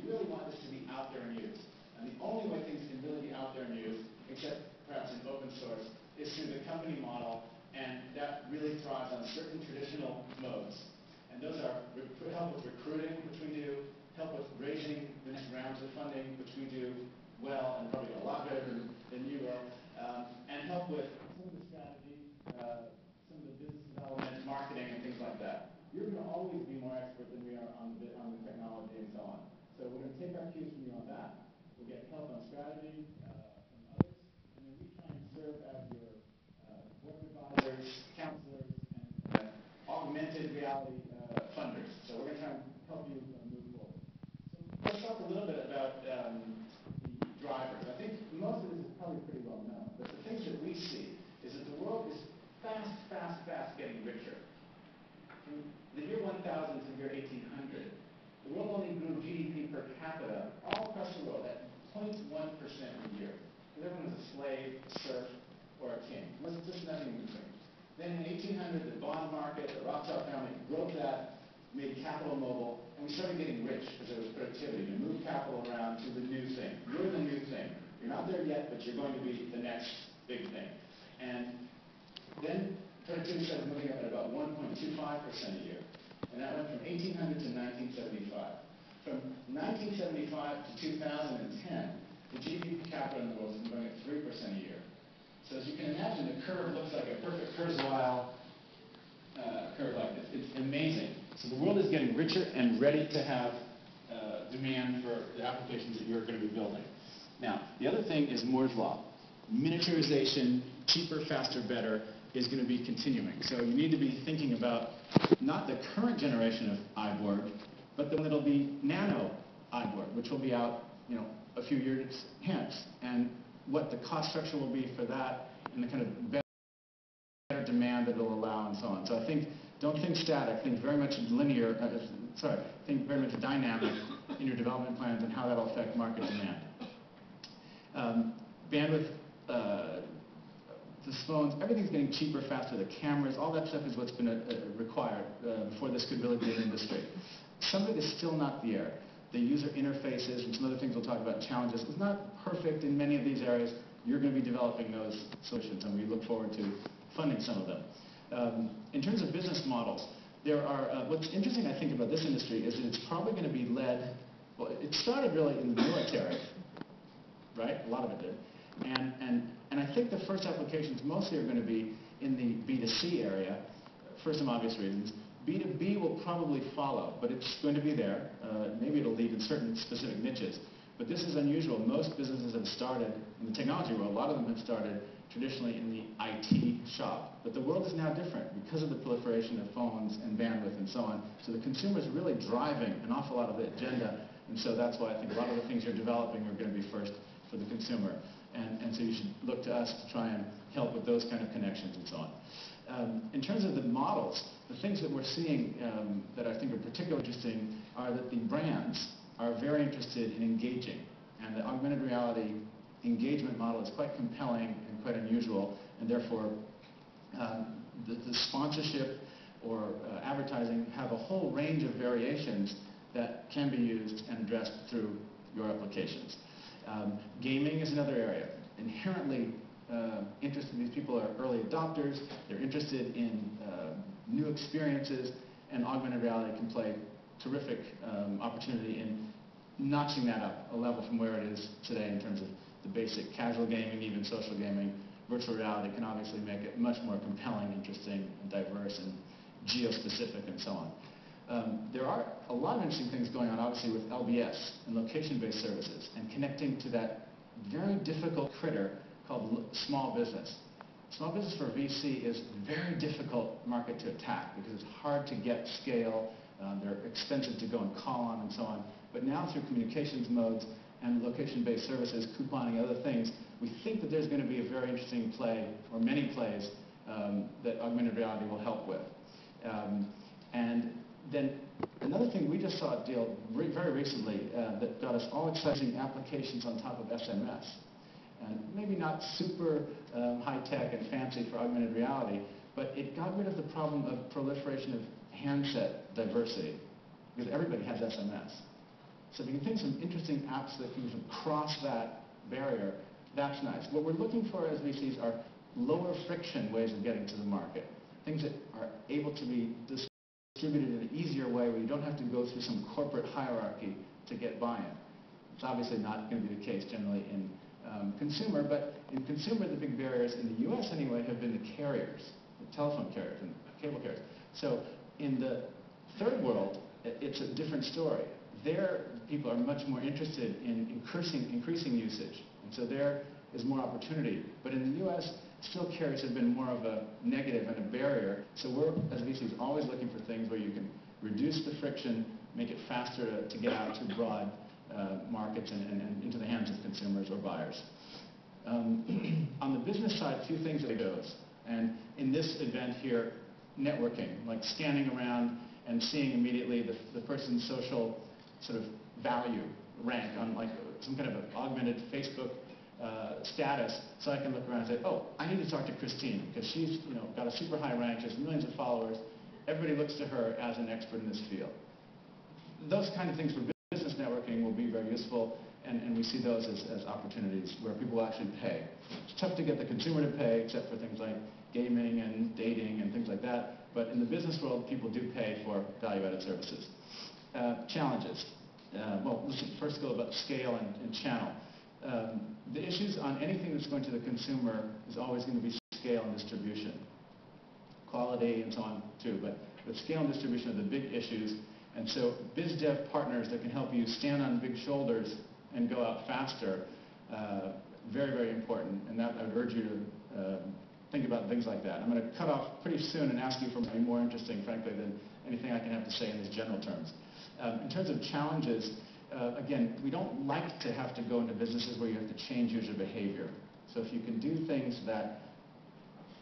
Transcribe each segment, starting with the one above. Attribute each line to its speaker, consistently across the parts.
Speaker 1: really want this to be out there and used. And the only way things can really be out there and used, except perhaps in open source, is through the company model, and that really thrives on certain traditional modes. And those are help with recruiting, which we do, help with raising the next rounds of funding, which we do well and probably a lot better than you will, and help with some of the strategy, some of the business development, marketing, and things like that. You're going to always be more expert than we are on the technology and so on. So we're going to take our cues from you on that. We'll get help on strategy from others, and then we try and serve as your board advisors, counselors, and augmented reality funders. So we're going to try and help you move forward. So let's talk a little bit about the drivers. I think most of this is probably pretty well known, but the things that we see is that the world is fast getting richer. From the year 1000 to the year 1800, the world only grew GDP per capita all across the world at 0.1% a year. Because everyone was a slave, a serf, or a king. It wasn't just nothing in between. Then in 1800, the bond market, the Rothschild family broke that, made capital mobile, and we started getting rich because there was productivity to move capital around to the new thing. You're the new thing. You're not there yet, but you're going to be the next big thing. And then productivity started moving up at about 1.25% a year. And that went from 1800 to 1975. From 1975 to 2010, the GDP per capita in the world has been growing at 3% a year. So as you can imagine, the curve looks like a perfect Kurzweil curve like this. It's amazing. So the world is getting richer and ready to have demand for the applications that you're going to be building. Now, the other thing is Moore's Law. Miniaturization, cheaper, faster, better, is going to be continuing. So you need to be thinking about not the current generation of iBoard, but the one that'll be nano iBoard, which will be out, a few years hence, and what the cost structure will be for that, and the kind of better demand that it'll allow, and so on. So I think, don't think static, think very much linear, think very much dynamic in your development plans and how that'll affect market demand. Bandwidth, the phones, everything's getting cheaper, faster, the cameras, all that stuff is what's been required before this could really be an industry. Some of it is still not there. The user interfaces and some other things we'll talk about, challenges, is not perfect in many of these areas. You're going to be developing those solutions, and we look forward to funding some of them. In terms of business models, there are, what's interesting, I think, about this industry is that it's probably going to be led, well, it started really in the military, right? A lot of it did. And I think the first applications mostly are going to be in the B2C area, for some obvious reasons. B2B will probably follow, but it's going to be there. Maybe it'll lead in certain specific niches. But this is unusual. Most businesses have started, in the technology world, a lot of them have started traditionally in the IT shop. But the world is now different because of the proliferation of phones and bandwidth and so on. So the consumer is really driving an awful lot of the agenda. And so that's why I think a lot of the things you're developing are going to be first for the consumer. And so you should look to us to try and help with those kind of connections and so on. In terms of the models, the things that we're seeing that I think are particularly interesting are that the brands are very interested in engaging. And the augmented reality engagement model is quite compelling and quite unusual. And therefore, the sponsorship or advertising have a whole range of variations that can be used and addressed through your applications. Gaming is another area. Inherently interested, these people are early adopters, they're interested in new experiences, and augmented reality can play terrific opportunity in notching that up a level from where it is today in terms of the basic casual gaming, even social gaming. Virtual reality can obviously make it much more compelling, interesting, and diverse, and geo-specific, and so on. There are a lot of interesting things going on, obviously, with LBS and location-based services, and connecting to that very difficult critter called small business. Small business for VC is a very difficult market to attack because it's hard to get scale, they're expensive to go and call on, and so on. But now through communications modes and location-based services, couponing, other things, we think that there's going to be a very interesting play, or many plays, that augmented reality will help with. And then another thing, we just saw a deal very recently that got us all excited, applications on top of SMS. And maybe not super high-tech and fancy for augmented reality, but it got rid of the problem of proliferation of handset diversity, because everybody has SMS. So if you can think of some interesting apps that can cross that barrier, that's nice. What we're looking for as VCs are lower friction ways of getting to the market, things that are able to be distributed in an easier way where you don't have to go through some corporate hierarchy to get buy-in. It's obviously not going to be the case generally in consumer, but in consumer the big barriers, in the US anyway, have been the carriers, the telephone carriers and cable carriers. So in the third world, it's a different story. There, people are much more interested in increasing usage, and so there is more opportunity. But in the US, still carriers have been more of a negative and a barrier, so we're, as VCs, always looking for things where you can reduce the friction, make it faster to get out to broad markets and into the hands of consumers or buyers. On the business side, a few things that it goes. And in this event here, networking, like scanning around and seeing immediately the person's social sort of value rank on like some kind of an augmented Facebook status, so I can look around and say, oh, I need to talk to Christine because she's got a super high rank, she has millions of followers. Everybody looks to her as an expert in this field. Those kind of things for business networking will be very useful, and we see those as opportunities where people will actually pay. It's tough to get the consumer to pay, except for things like gaming and dating and things like that, but in the business world, people do pay for value-added services. Challenges. Well, let's first go about scale and channel. The issues on anything that's going to the consumer is always going to be scale and distribution. Quality and so on too, but scale and distribution are the big issues. And so biz dev partners that can help you stand on big shoulders and go out faster, very, very important. And that I would urge you to think about things like that. I'm going to cut off pretty soon and ask you for something more interesting, frankly, than anything I can have to say in these general terms. In terms of challenges, again, we don't like to have to go into businesses where you have to change user behavior. So if you can do things that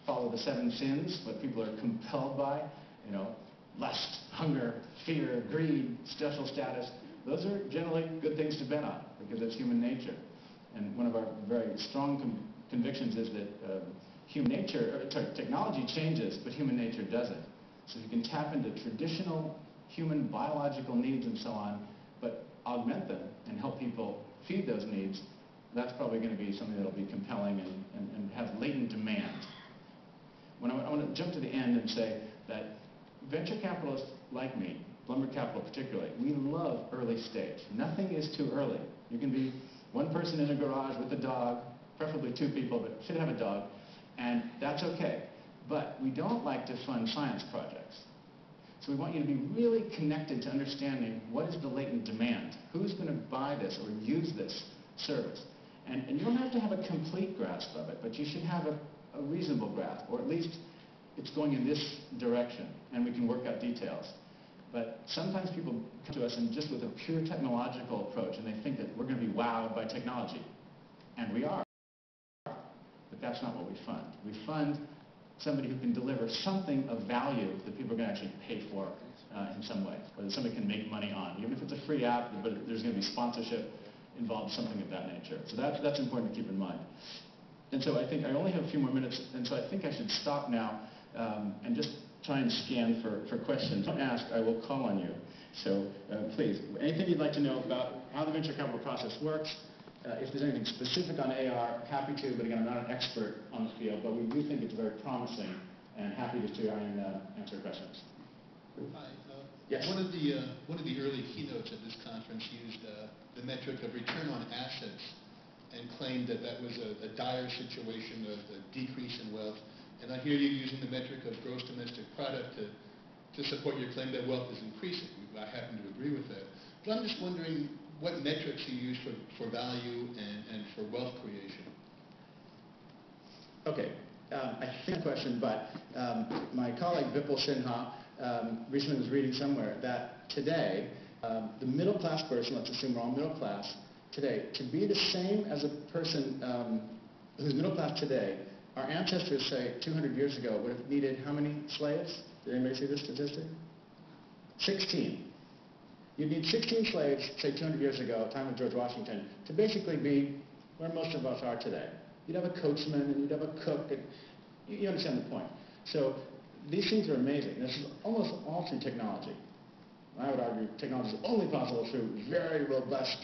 Speaker 1: follow the 7 sins, what people are compelled by, lust, hunger, fear, greed, social status, those are generally good things to bet on because it's human nature. And one of our very strong convictions is that technology changes, but human nature doesn't. So if you can tap into traditional human biological needs and so on, but augment them and help people feed those needs, that's probably going to be something that will be compelling and have latent demand. I want to jump to the end and say that venture capitalists like me, Blumberg Capital particularly, we love early stage. Nothing is too early. You can be one person in a garage with a dog, preferably 2 people, but should have a dog, and that's okay. But we don't like to fund science projects. So we want you to be really connected to understanding what is the latent demand. Who's going to buy this or use this service? And you don't have to have a complete grasp of it, but you should have a reasonable grasp, or at least it's going in this direction, and we can work out details. But sometimes people come to us and just with a pure technological approach, and they think that we're going to be wowed by technology. And we are. But that's not what we fund. We fund somebody who can deliver something of value that people are going to actually pay for in some way, or that somebody can make money on. Even if it's a free app, but there's going to be sponsorship involved, something of that nature. So that's important to keep in mind. And so I think I only have a few more minutes, and so I think I should stop now and just try and scan for questions. Don't ask, I will call on you. So please, anything you'd like to know about how the venture capital process works, if there's anything specific on AR, happy to, but again, I'm not an expert on the field, but we do think it's very promising, and happy to try and answer questions.
Speaker 2: Hi.
Speaker 1: Yes.
Speaker 2: One of the early keynotes at this conference used the metric of return on assets and claimed that was a dire situation of a decrease in wealth. And I hear you using the metric of gross domestic product to support your claim that wealth is increasing. I happen to agree with that. But I'm just wondering what metrics you use for value and for wealth creation.
Speaker 1: Okay. I think the question, but my colleague Vipul Sinha recently was reading somewhere that today, the middle class person, let's assume we're all middle class, today, to be the same as a person who's middle class today, our ancestors, say, 200 years ago, would have needed how many slaves? Did anybody see this statistic? 16. You'd need 16 slaves, say 200 years ago, time of George Washington, to basically be where most of us are today. You'd have a coachman, and you'd have a cook, and you understand the point. So these things are amazing. This is almost all through technology. I would argue technology is only possible through very robust,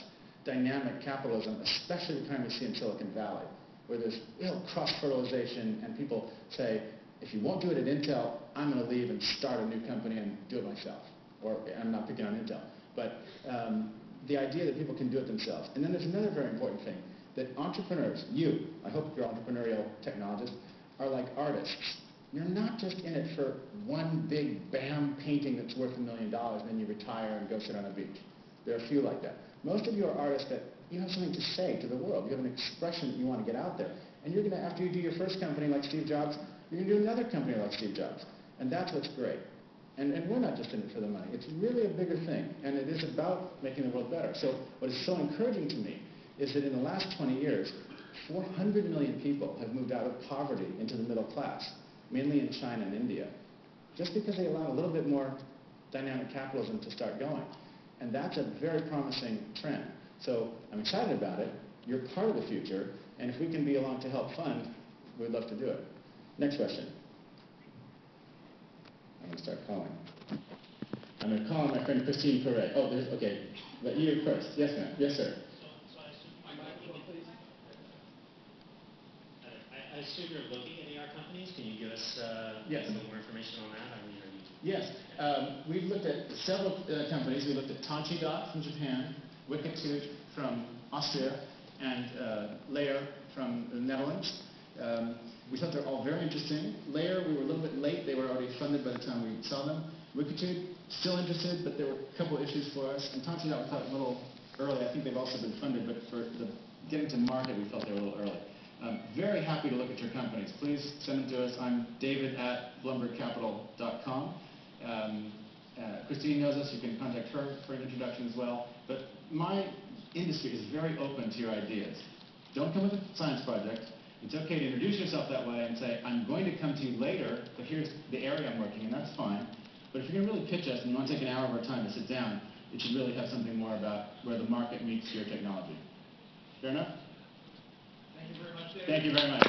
Speaker 1: dynamic capitalism, especially the kind we see in Silicon Valley, where there's real cross-fertilization and people say, if you won't do it at Intel, I'm going to leave and start a new company and do it myself. Or I'm not picking on Intel. But the idea that people can do it themselves. And then there's another very important thing, that entrepreneurs, you, I hope you're entrepreneurial technologists, are like artists. You're not just in it for one big BAM painting that's worth $1 million and then you retire and go sit on a beach. There are a few like that. Most of you are artists that you have something to say to the world. You have an expression that you want to get out there. And you're going to, after you do your first company like Steve Jobs, you're going to do another company like Steve Jobs. And that's what's great. And we're not just in it for the money. It's really a bigger thing. And it is about making the world better. So what is so encouraging to me is that in the last 20 years, 400 million people have moved out of poverty into the middle class, mainly in China and India, just because they allow a little bit more dynamic capitalism to start going. And that's a very promising trend. So I'm excited about it. You're part of the future. And if we can be along to help fund, we'd love to do it. Next question. I'm going to start calling. I'm going to call my friend Christine Perret. Oh, there's, okay. But you first. Yes, ma'am. Yes, sir.
Speaker 3: I assume you're looking at AR companies. Can you give us
Speaker 1: yes.
Speaker 3: a little more information on that?
Speaker 1: Yes. We've looked at several companies. We looked at Tanchi.dot from Japan, Wikitude from Austria, and Layer from the Netherlands. We thought they're all very interesting. Layer, we were a little bit late. They were already funded by the time we saw them. Wikitude, still interested, but there were a couple issues for us. And Tanchi.dot we thought a little early. I think they've also been funded, but for the getting to market, we felt they were a little early. Very happy to look at your companies. Please send them to us. I'm david@bloombergcapital.com. Christine knows us. You can contact her for an introduction as well. But my industry is very open to your ideas. Don't come with a science project. It's okay to introduce yourself that way and say, I'm going to come to you later, but here's the area I'm working in. That's fine. But if you're going to really pitch us and you want to take an hour of our time to sit down, it should really have something more about where the market meets your technology. Fair enough?
Speaker 4: Thank you very much, David.
Speaker 1: Thank you very much.